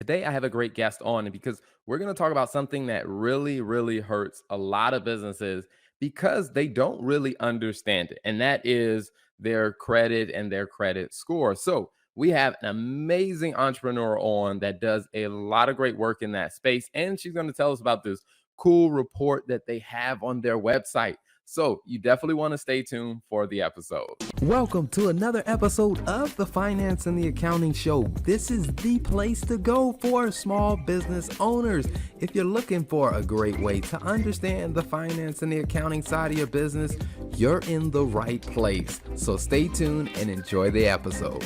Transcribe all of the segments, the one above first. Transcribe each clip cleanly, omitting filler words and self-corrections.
Today, I have a great guest on because we're going to talk about something that really, really hurts a lot of businesses because they don't really understand it, and that is their credit and their credit score. So, we have an amazing entrepreneur on that does a lot of great work in that space, and she's going to tell us about this cool report that they have on their website. So, you definitely want to stay tuned for the episode. Welcome to another episode of the Finance and the Accounting Show. This is the place to go for small business owners. If you're looking for a great way to understand the finance and the accounting side of your business, you're in the right place. So stay tuned and enjoy the episode.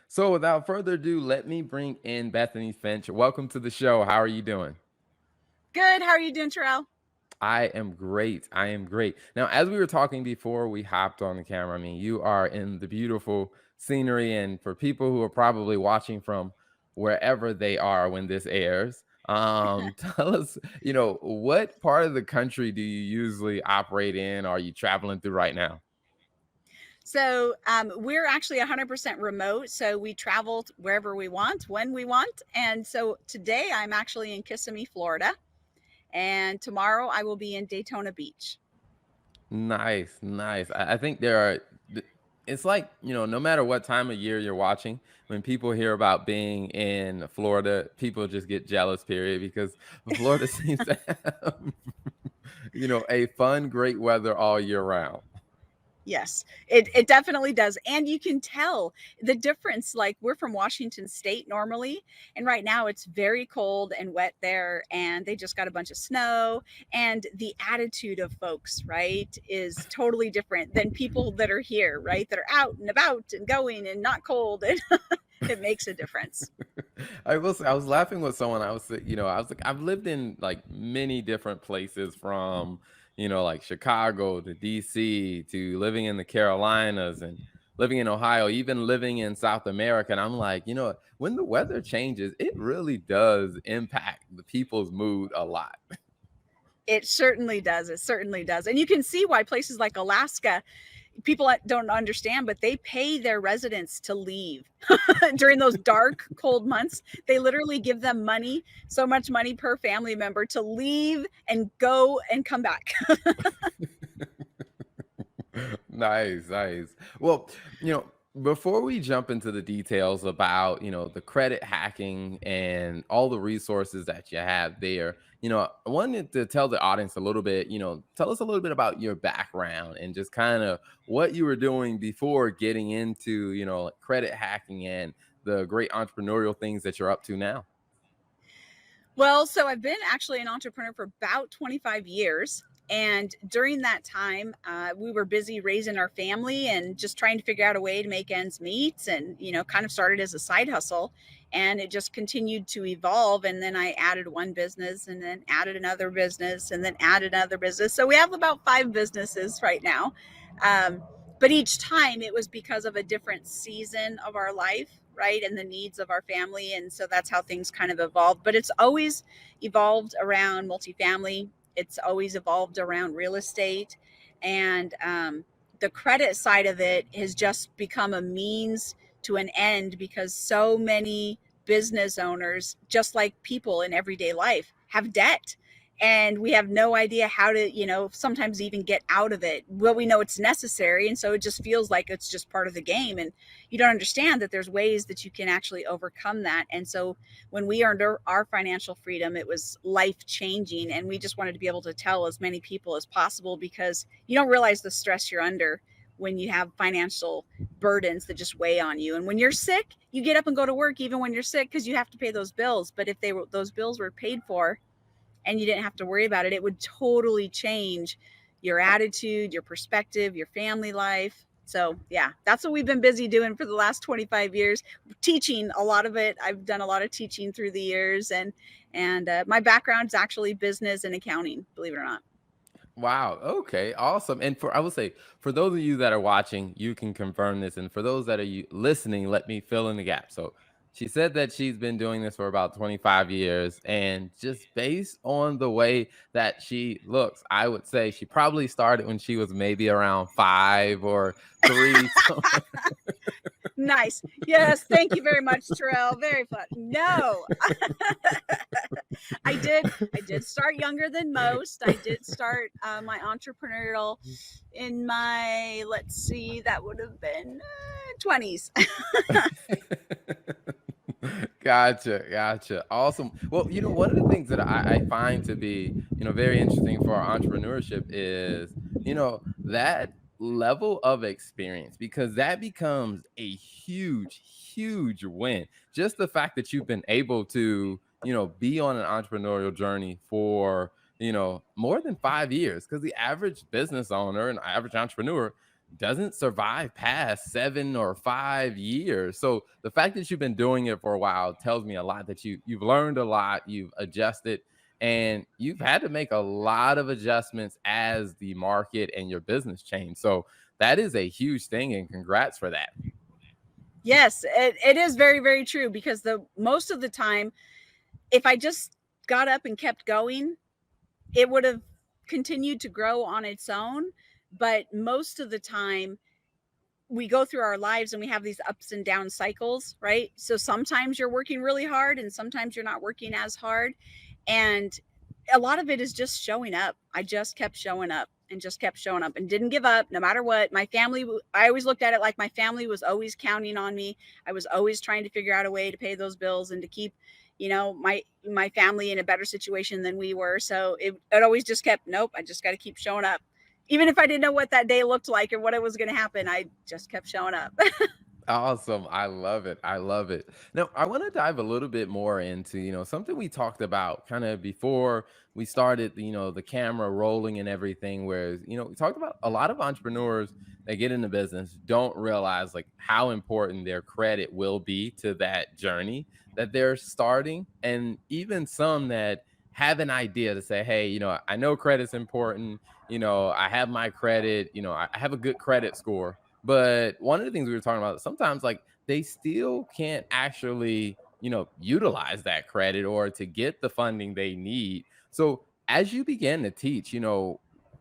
So without further ado, let me bring in Bethany Finch. Welcome to the show. How are you doing? Good. How are you doing, Terrell? I am great. I am great. Now, as we were talking before we hopped on the camera, I mean, you are in the beautiful scenery. And for people who are probably watching from wherever they are when this airs, tell us, what part of the country do you usually operate in? Or are you traveling through right now? So we're actually 100% remote. So we travel wherever we want, when we want. And so today I'm actually in Kissimmee, Florida. And tomorrow I will be in Daytona Beach. Nice, nice. I think it's like, no matter what time of year you're watching, when people hear about being in Florida, people just get jealous, period, because Florida seems to have, a fun, great weather all year round. Yes, it definitely does. And you can tell the difference. Like we're from Washington State normally, and right now it's very cold and wet there, and they just got a bunch of snow. And the attitude of folks, right, is totally different than people that are here, right, that are out and about and going and not cold. And it makes a difference. I will say, I was laughing with someone. I was like, I've lived in like many different places from, like Chicago to DC to living in the Carolinas and living in Ohio, even living in South America. And I'm like, when the weather changes, it really does impact the people's mood a lot. It certainly does. It certainly does. And you can see why places like Alaska, people don't understand, but they pay their residents to leave during those dark, cold months. They literally give them money, so much money per family member to leave and go and come back. Nice, nice. Well, before we jump into the details about, the credit hacking and all the resources that you have there, I wanted to tell the audience a little bit, tell us a little bit about your background and just kind of what you were doing before getting into, like credit hacking and the great entrepreneurial things that you're up to now. Well, so I've been actually an entrepreneur for about 25 years. And during that time, we were busy raising our family and just trying to figure out a way to make ends meet and, kind of started as a side hustle. And it just continued to evolve. And then I added one business and then added another business and then added another business. So we have about 5 businesses right now. Um, but each time it was because of a different season of our life, right, and the needs of our family. And so that's how things kind of evolved, but it's always evolved around multifamily. It's always evolved around real estate. And the credit side of it has just become a means to an end because so many business owners, just like people in everyday life, have debt, and we have no idea how to, sometimes even get out of it. Well, we know it's necessary, and so it just feels like it's just part of the game, and you don't understand that there's ways that you can actually overcome that. And so when we earned our financial freedom, it was life changing, and we just wanted to be able to tell as many people as possible, because you don't realize the stress you're under when you have financial burdens that just weigh on you. And when you're sick, you get up and go to work even when you're sick because you have to pay those bills. But if those bills were paid for and you didn't have to worry about it, it would totally change your attitude, your perspective, your family life. So yeah, that's what we've been busy doing for the last 25 years, teaching a lot of it. I've done a lot of teaching through the years, and my background is actually business and accounting, believe it or not. Wow. Okay. Awesome. And I would say, for those of you that are watching, you can confirm this. And for those that are listening, let me fill in the gap. So, She said that she's been doing this for about 25 years. And just based on the way that she looks, I would say she probably started when she was maybe around 5 or 3. So Nice. Yes, thank you very much, Terrell. Very fun. No, I did start younger than most. I did start my entrepreneurial in my, let's see, that would have been 20s. Gotcha, gotcha. Awesome. Well, one of the things that I find to be, very interesting for our entrepreneurship is, that level of experience, because that becomes a huge, huge win. Just the fact that you've been able to, be on an entrepreneurial journey for, more than 5 years, because the average business owner and average entrepreneur doesn't survive past 7 or 5 years. So the fact that you've been doing it for a while tells me a lot, that you've learned a lot, you've adjusted, and you've had to make a lot of adjustments as the market and your business change. So that is a huge thing, and congrats for that. Yes, it is very, very true because the most of the time, if I just got up and kept going, it would have continued to grow on its own. But most of the time, we go through our lives and we have these ups and down cycles, right? So sometimes you're working really hard and sometimes you're not working as hard. And a lot of it is just showing up. I just kept showing up and just kept showing up and didn't give up no matter what. My family, I always looked at it like my family was always counting on me. I was always trying to figure out a way to pay those bills and to keep, my family in a better situation than we were. So it always just kept, nope, I just got to keep showing up. Even if I didn't know what that day looked like or what it was going to happen, I just kept showing up. Awesome. I love it. I love it. Now, I want to dive a little bit more into, something we talked about kind of before we started, the camera rolling and everything, where, we talked about a lot of entrepreneurs that get into business don't realize like how important their credit will be to that journey that they're starting. And even some that have an idea to say, hey, I know credit's important. I have my credit, I have a good credit score, but one of the things we were talking about, sometimes like they still can't actually, utilize that credit or to get the funding they need. So as you begin to teach,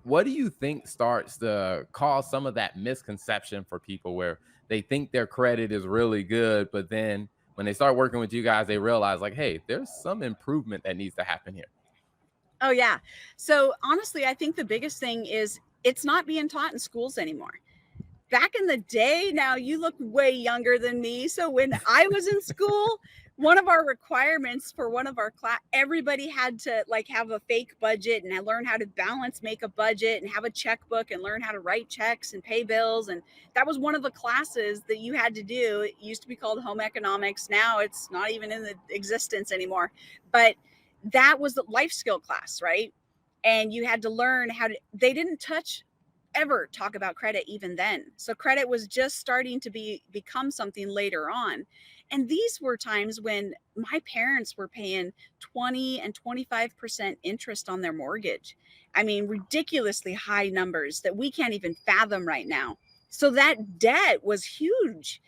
what do you think starts to cause some of that misconception for people where they think their credit is really good, but then when they start working with you guys, they realize like, hey, there's some improvement that needs to happen here. Oh, yeah. So honestly, I think the biggest thing is it's not being taught in schools anymore. Back in the day, now you look way younger than me. So when I was in school, one of our requirements for one of our class, everybody had to like have a fake budget and learn how to balance, make a budget and have a checkbook and learn how to write checks and pay bills. And that was one of the classes that you had to do. It used to be called home economics. Now it's not even in the existence anymore. But that was the life skill class, right? And you had to learn how to, they didn't touch ever talk about credit even then. So credit was just starting to become something later on. And these were times when my parents were paying 20 and 25% interest on their mortgage. I mean, ridiculously high numbers that we can't even fathom right now. So that debt was huge.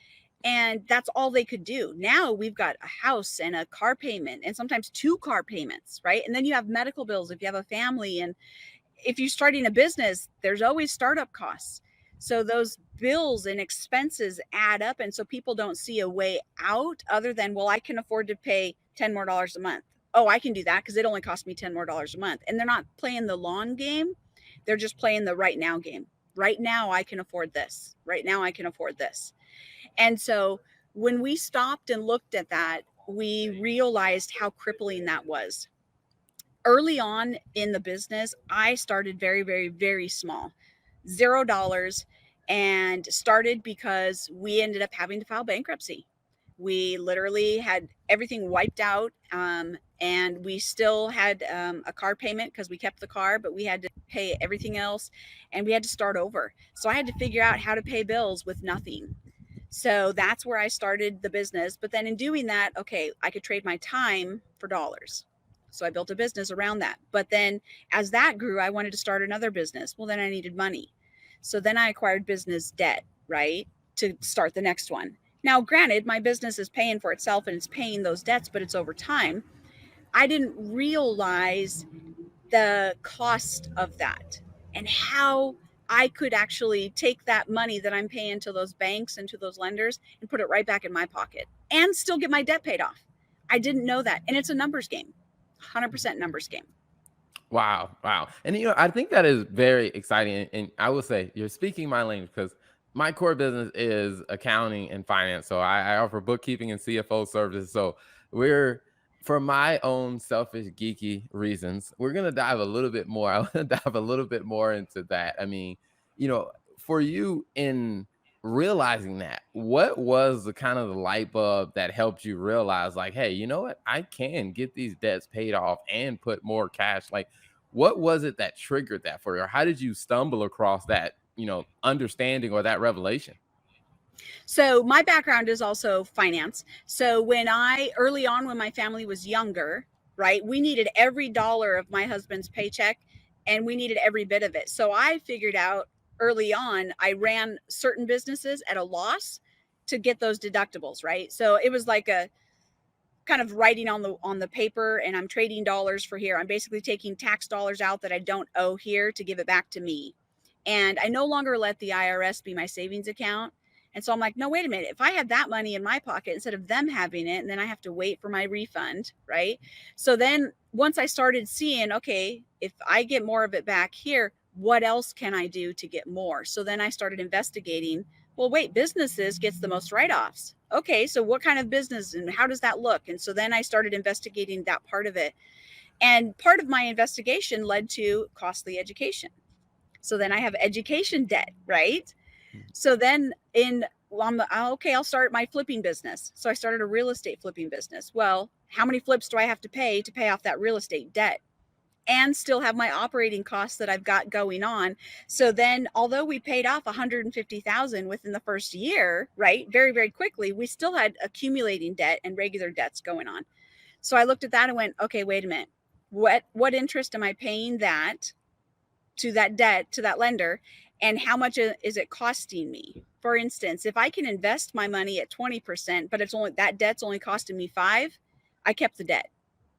And that's all they could do. Now we've got a house and a car payment and sometimes two car payments, right? And then you have medical bills if you have a family, and if you're starting a business, there's always startup costs. So those bills and expenses add up. And so people don't see a way out other than, well, I can afford to pay $10 more a month. Oh, I can do that because it only cost me $10 more a month. And they're not playing the long game. They're just playing the right now game. Right now, I can afford this. Right now, I can afford this. And so when we stopped and looked at that, we realized how crippling that was. Early on in the business, I started very, very, very small, $0, and started because we ended up having to file bankruptcy. We literally had everything wiped out, and we still had a car payment because we kept the car, but we had to pay everything else, and we had to start over. So I had to figure out how to pay bills with nothing. So that's where I started the business. But then in doing that, okay, I could trade my time for dollars. So I built a business around that. But then as that grew, I wanted to start another business. Well, then I needed money. So then I acquired business debt, right? To start the next one. Now, granted, my business is paying for itself and it's paying those debts, but it's over time. I didn't realize the cost of that and how I could actually take that money that I'm paying to those banks and to those lenders and put it right back in my pocket and still get my debt paid off. I didn't know that. And it's a numbers game, 100% numbers game. Wow, wow. And I think that is very exciting. And I will say you're speaking my language because my core business is accounting and finance. So I offer bookkeeping and CFO services. So we're for my own selfish geeky reasons, we're gonna dive a little bit more. I want to dive a little bit more into that. I mean, for you in realizing that, what was the kind of the light bulb that helped you realize, like, hey, you know what? I can get these debts paid off and put more cash. Like, what was it that triggered that for you? Or how did you stumble across that, understanding or that revelation? So my background is also finance. So early on, when my family was younger, right, we needed every dollar of my husband's paycheck and we needed every bit of it. So I figured out early on, I ran certain businesses at a loss to get those deductibles, right? So it was like a kind of writing on the paper, and I'm trading dollars for here. I'm basically taking tax dollars out that I don't owe here to give it back to me. And I no longer let the IRS be my savings account. And so I'm like, no, wait a minute. If I had that money in my pocket instead of them having it, and then I have to wait for my refund, right? So then once I started seeing, okay, if I get more of it back here, what else can I do to get more? So then I started investigating, well, wait, businesses gets the most write-offs. Okay, so what kind of business and how does that look? And so then I started investigating that part of it. And part of my investigation led to costly education. So then I have education debt, right? So then okay, I'll start my flipping business. So I started a real estate flipping business. Well, how many flips do I have to pay off that real estate debt? And still have my operating costs that I've got going on. So then, although we paid off 150,000 within the first year, right, very, very quickly, we still had accumulating debt and regular debts going on. So I looked at that and went, okay, wait a minute. What interest am I paying that debt to that lender, and how much is it costing me? For instance, if I can invest my money at 20%, but it's only that debt's only costing me 5, I kept the debt,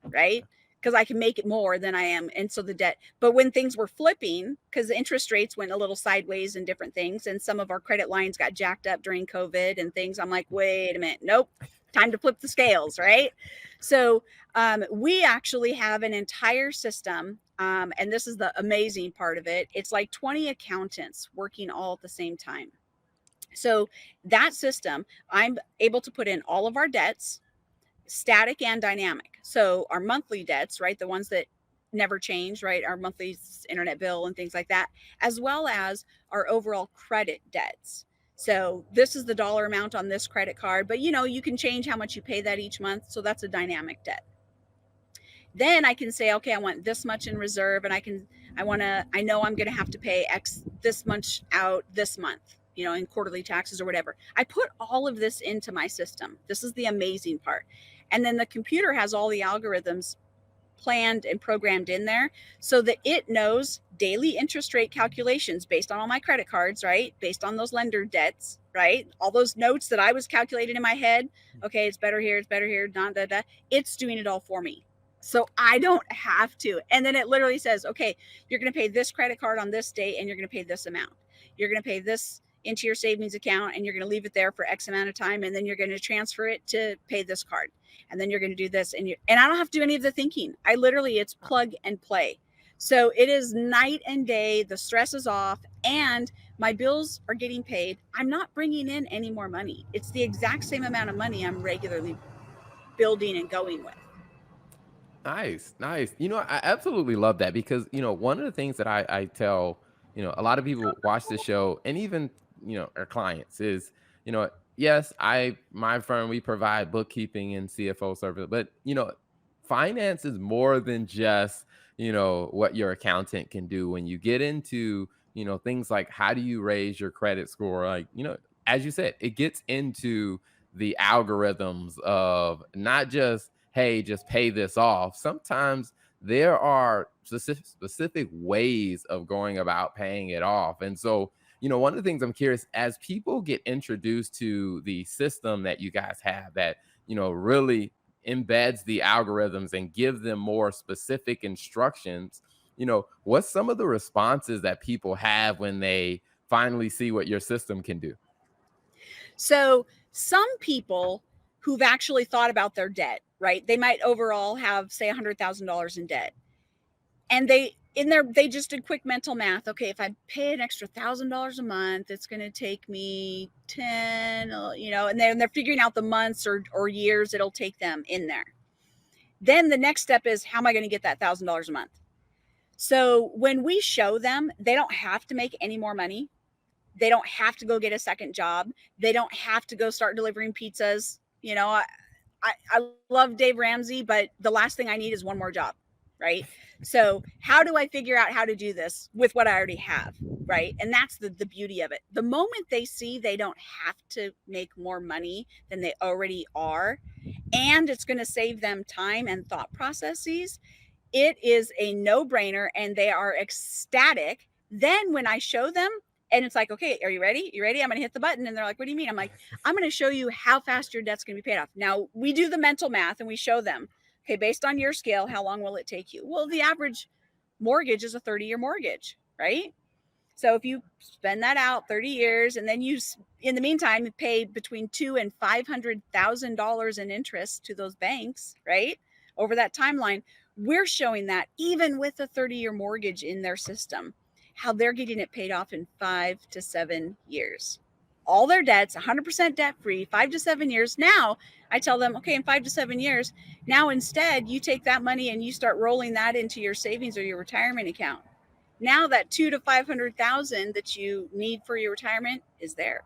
right? Because I can make it more than I am. And so the debt, but when things were flipping, because the interest rates went a little sideways and different things, and some of our credit lines got jacked up during COVID and things, I'm like, wait a minute, nope, time to flip the scales, right? So we actually have an entire system. And this is the amazing part of it. It's like 20 accountants working all at the same time. So that system, I'm able to put in all of our debts, static and dynamic. So our monthly debts, right, the ones that never change, right, our monthly internet bill and things like that, as well as our overall credit debts. So this is the dollar amount on this credit card, but you can change how much you pay that each month. So that's a dynamic debt. Then I can say, okay, I want this much in reserve, and I know I'm going to have to pay X this much out this month, in quarterly taxes or whatever. I put all of this into my system. This is the amazing part. And then the computer has all the algorithms planned and programmed in there so that it knows daily interest rate calculations based on all my credit cards, right? Based on those lender debts, right? All those notes that I was calculating in my head. Okay, it's better here, not that. It's doing it all for me. So I don't have to. And then it literally says, okay, you're going to pay this credit card on this date and you're going to pay this amount. You're going to pay this into your savings account and you're going to leave it there for X amount of time. And then you're going to transfer it to pay this card. And then you're going to do this. And I don't have to do any of the thinking. It's plug and play. So it is night and day. The stress is off and my bills are getting paid. I'm not bringing in any more money. It's the exact same amount of money I'm regularly building and going with. Nice, nice. I absolutely love that because, one of the things that I tell, a lot of people watch the show and even, our clients is, yes, my firm, we provide bookkeeping and CFO service, but, finance is more than just, what your accountant can do when you get into, things like how do you raise your credit score? Like, as you said, it gets into the algorithms of not just, hey, just pay this off. Sometimes there are specific ways of going about paying it off. And so, one of the things I'm curious, as people get introduced to the system that you guys have that, really embeds the algorithms and give them more specific instructions, what's some of the responses that people have when they finally see what your system can do? So some people who've actually thought about their debt, right? They might overall have, say, $100,000 in debt. And they just did quick mental math. Okay, if I pay an extra $1,000 a month, it's going to take me 10, and they're figuring out the months or years it'll take them in there. Then the next step is, how am I going to get that $1,000 a month? So when we show them, they don't have to make any more money. They don't have to go get a second job. They don't have to go start delivering pizzas. I love Dave Ramsey, but the last thing I need is one more job, right? So how do I figure out how to do this with what I already have, right? And that's the beauty of it. The moment they see they don't have to make more money than they already are, and it's going to save them time and thought processes, it is a no-brainer and they are ecstatic. Then when I show them, and it's like, okay, are you ready? You ready? I'm going to hit the button. And they're like, what do you mean? I'm like, I'm going to show you how fast your debt's going to be paid off. Now we do the mental math and we show them, okay, based on your scale, how long will it take you? Well, the average mortgage is a 30-year mortgage, right? So if you spend that out 30 years and then in the meantime, pay between $200,000 and $500,000 in interest to those banks, right? Over that timeline, we're showing that even with a 30-year mortgage in their system, how they're getting it paid off in 5 to 7 years. All their debts, 100% debt free, 5 to 7 years. Now I tell them, okay, in 5 to 7 years, now instead you take that money and you start rolling that into your savings or your retirement account. Now that 2 to 500,000 that you need for your retirement is there,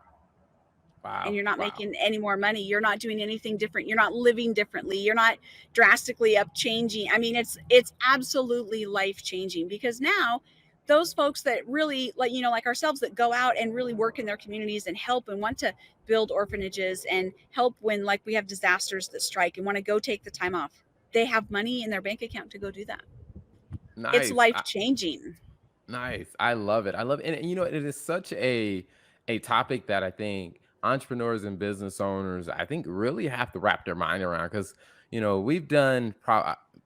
and Wow. you're not Wow. making any more money. You're not doing anything different. You're not living differently. You're not drastically up changing. I mean, it's absolutely life changing, because now those folks that really, like ourselves, that go out and really work in their communities and help and want to build orphanages and help when, like, we have disasters that strike and want to go take the time off, they have money in their bank account to go do that. It's Nice. life changing. Nice. I love it. I love it. And it is such a topic that I think entrepreneurs and business owners, I think, really have to wrap their mind around, because we've done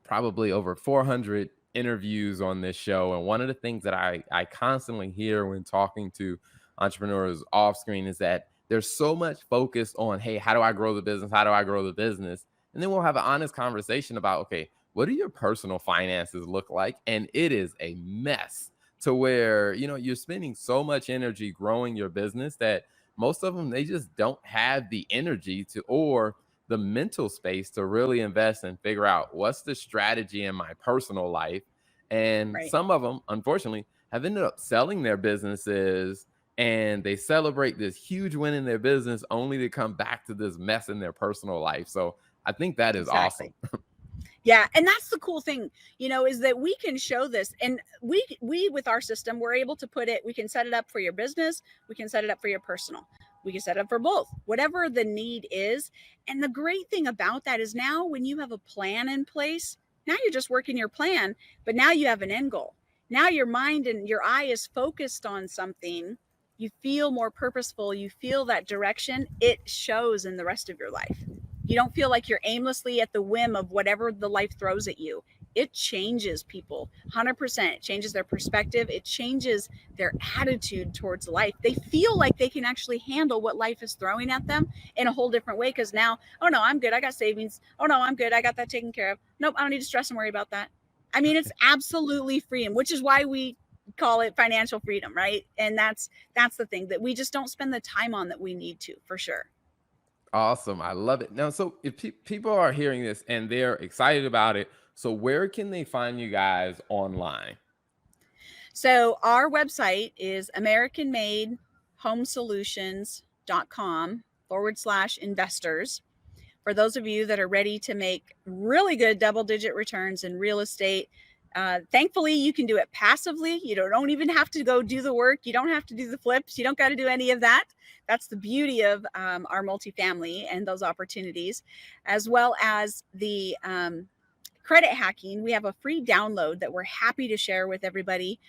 probably over 400 interviews on this show, and one of the things that I constantly hear when talking to entrepreneurs off screen is that there's so much focus on, hey, how do I grow the business? How do I grow the business? And then we'll have an honest conversation about, okay, what do your personal finances look like? And it is a mess, to where you're spending so much energy growing your business that most of them, they just don't have the energy to, or the mental space to really invest and figure out what's the strategy in my personal life. And Right. some of them, unfortunately, have ended up selling their businesses, and they celebrate this huge win in their business only to come back to this mess in their personal life. So I think that is awesome. Exactly. Yeah, and that's the cool thing, is that we can show this, and we with our system, we're able to put it, we can set it up for your business, we can set it up for your personal. We can set it up for both, whatever the need is. And the great thing about that is, now when you have a plan in place, now you're just working your plan, but now you have an end goal. Now your mind and your eye is focused on something. You feel more purposeful, you feel that direction, it shows in the rest of your life. You don't feel like you're aimlessly at the whim of whatever the life throws at you. It changes people 100%. It changes their perspective. It changes their attitude towards life. They feel like they can actually handle what life is throwing at them in a whole different way, because now, oh no, I'm good. I got savings. Oh no, I'm good. I got that taken care of. Nope, I don't need to stress and worry about that. I mean, it's absolutely freedom, which is why we call it financial freedom, right? And that's the thing that we just don't spend the time on that we need to, for sure. Awesome. I love it. Now, so if people are hearing this and they're excited about it, so where can they find you guys online? So our website is americanmadehomesolutions.com/investors. For those of you that are ready to make really good double-digit returns in real estate, thankfully you can do it passively. You don't even have to go do the work. You don't have to do the flips. You don't got to do any of that. That's the beauty of our multifamily and those opportunities, as well as the credit hacking. We have a free download that we're happy to share with everybody.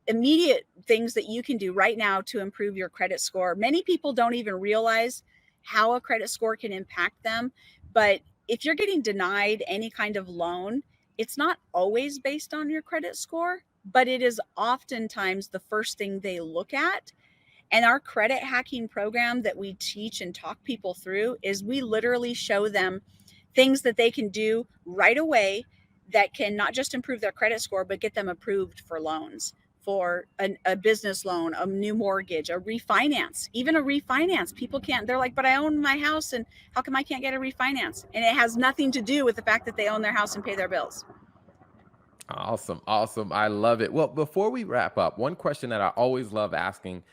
immediate things that you can do right now to improve your credit score. Many people don't even realize how a credit score can impact them. But if you're getting denied any kind of loan, it's not always based on your credit score, but it is oftentimes the first thing they look at. And our credit hacking program that we teach and talk people through is we literally show them things that they can do right away that can not just improve their credit score, but get them approved for loans, for a business loan, a new mortgage, a refinance, even a refinance. People can't, they're like, but I own my house and how come I can't get a refinance? And it has nothing to do with the fact that they own their house and pay their bills. Awesome. Awesome. I love it. Well, before we wrap up, one question that I always love asking,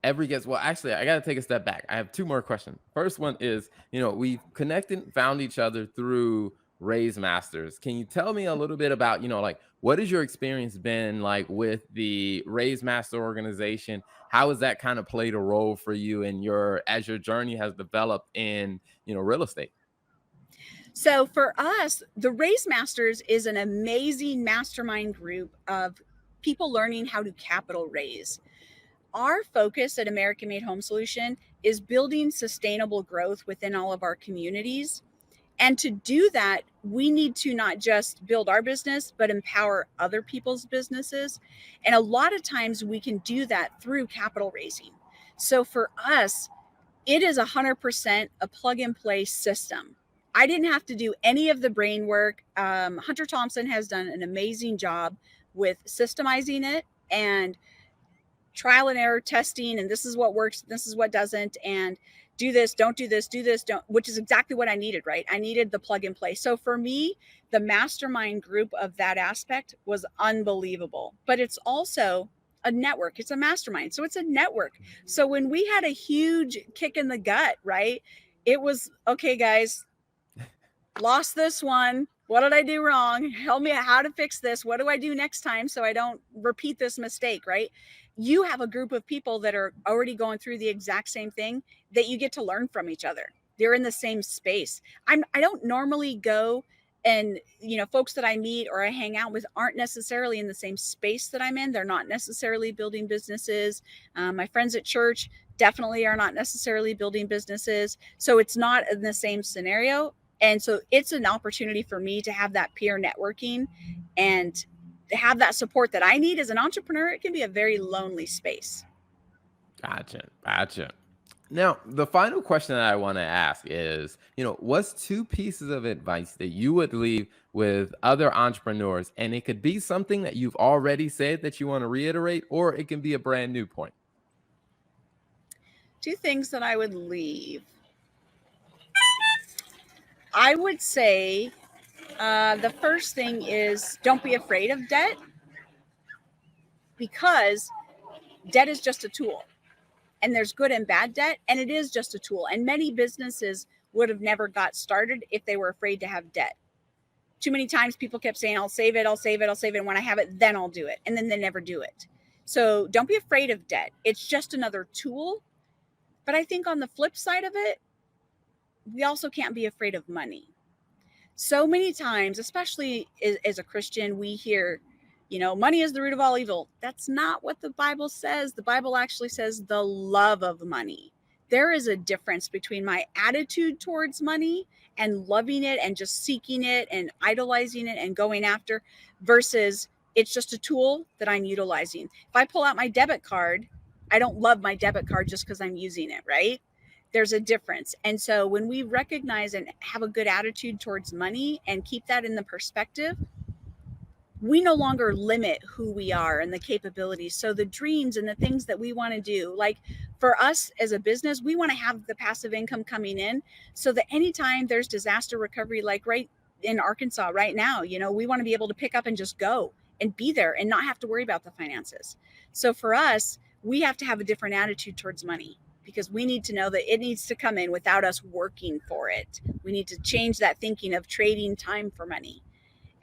every guest, well, actually, I got to take a step back. I have two more questions. First one is, we've connected, found each other through Raise Masters. Can you tell me a little bit about, like, what has your experience been like with the Raise Master organization? How has that kind of played a role for you in as your journey has developed in, real estate? So for us, the Raise Masters is an amazing mastermind group of people learning how to capital raise. Our focus at American Made Home Solution is building sustainable growth within all of our communities. And to do that, we need to not just build our business, but empower other people's businesses. And a lot of times we can do that through capital raising. So for us, it is 100% a plug and play system. I didn't have to do any of the brain work. Hunter Thompson has done an amazing job with systemizing it and trial and error testing, and this is what works, this is what doesn't, and do this, don't do this, do this, don't, which is exactly what I needed, right? I needed the plug and play. So for me, the mastermind group of that aspect was unbelievable. But it's also a network. It's a mastermind. So it's a network. So when we had a huge kick in the gut, right? It was okay, guys, lost this one. What did I do wrong? Help me out how to fix this. What do I do next time so I don't repeat this mistake, right? You have a group of people that are already going through the exact same thing that you get to learn from each other. They're in the same space. I don't normally go, and folks that I meet or I hang out with aren't necessarily in the same space that I'm in. They're not necessarily building businesses. My friends at church definitely are not necessarily building businesses. So it's not in the same scenario. And so it's an opportunity for me to have that peer networking and have that support that I need as an entrepreneur. It can be a very lonely space. Gotcha. Gotcha. Now, the final question that I want to ask is, what's two pieces of advice that you would leave with other entrepreneurs? And it could be something that you've already said that you want to reiterate, or it can be a brand new point. Two things that I would leave. I would say the first thing is don't be afraid of debt, because debt is just a tool, and there's good and bad debt, and it is just a tool. And many businesses would have never got started if they were afraid to have debt. Too many times people kept saying, I'll save it, I'll save it, I'll save it. And when I have it, then I'll do it. And then they never do it. So don't be afraid of debt. It's just another tool. But I think on the flip side of it, we also can't be afraid of money. So many times, especially as a Christian, we hear, money is the root of all evil. That's not what the Bible says. The Bible actually says the love of money. There is a difference between my attitude towards money and loving it and just seeking it and idolizing it and going after, versus it's just a tool that I'm utilizing. If I pull out my debit card, I don't love my debit card just because I'm using it, right? There's a difference. And so when we recognize and have a good attitude towards money and keep that in the perspective, we no longer limit who we are and the capabilities. So the dreams and the things that we want to do, like for us as a business, we want to have the passive income coming in so that anytime there's disaster recovery, like right in Arkansas right now, we want to be able to pick up and just go and be there and not have to worry about the finances. So for us, we have to have a different attitude towards money, because we need to know that it needs to come in without us working for it. We need to change that thinking of trading time for money.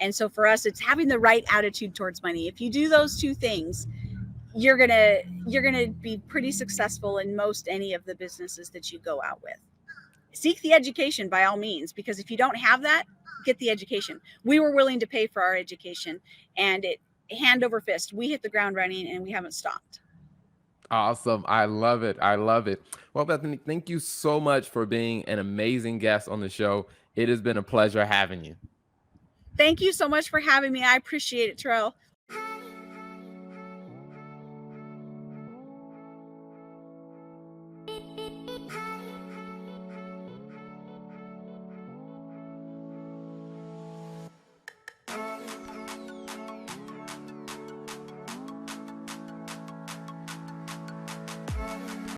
And so for us, it's having the right attitude towards money. If you do those two things, you're gonna be pretty successful in most any of the businesses that you go out with. Seek the education by all means, because if you don't have that, get the education. We were willing to pay for our education, and hand over fist. We hit the ground running and we haven't stopped. Awesome. I love it. I love it. Well, Bethany, thank you so much for being an amazing guest on the show. It has been a pleasure having you. Thank you so much for having me. I appreciate it, Terrell.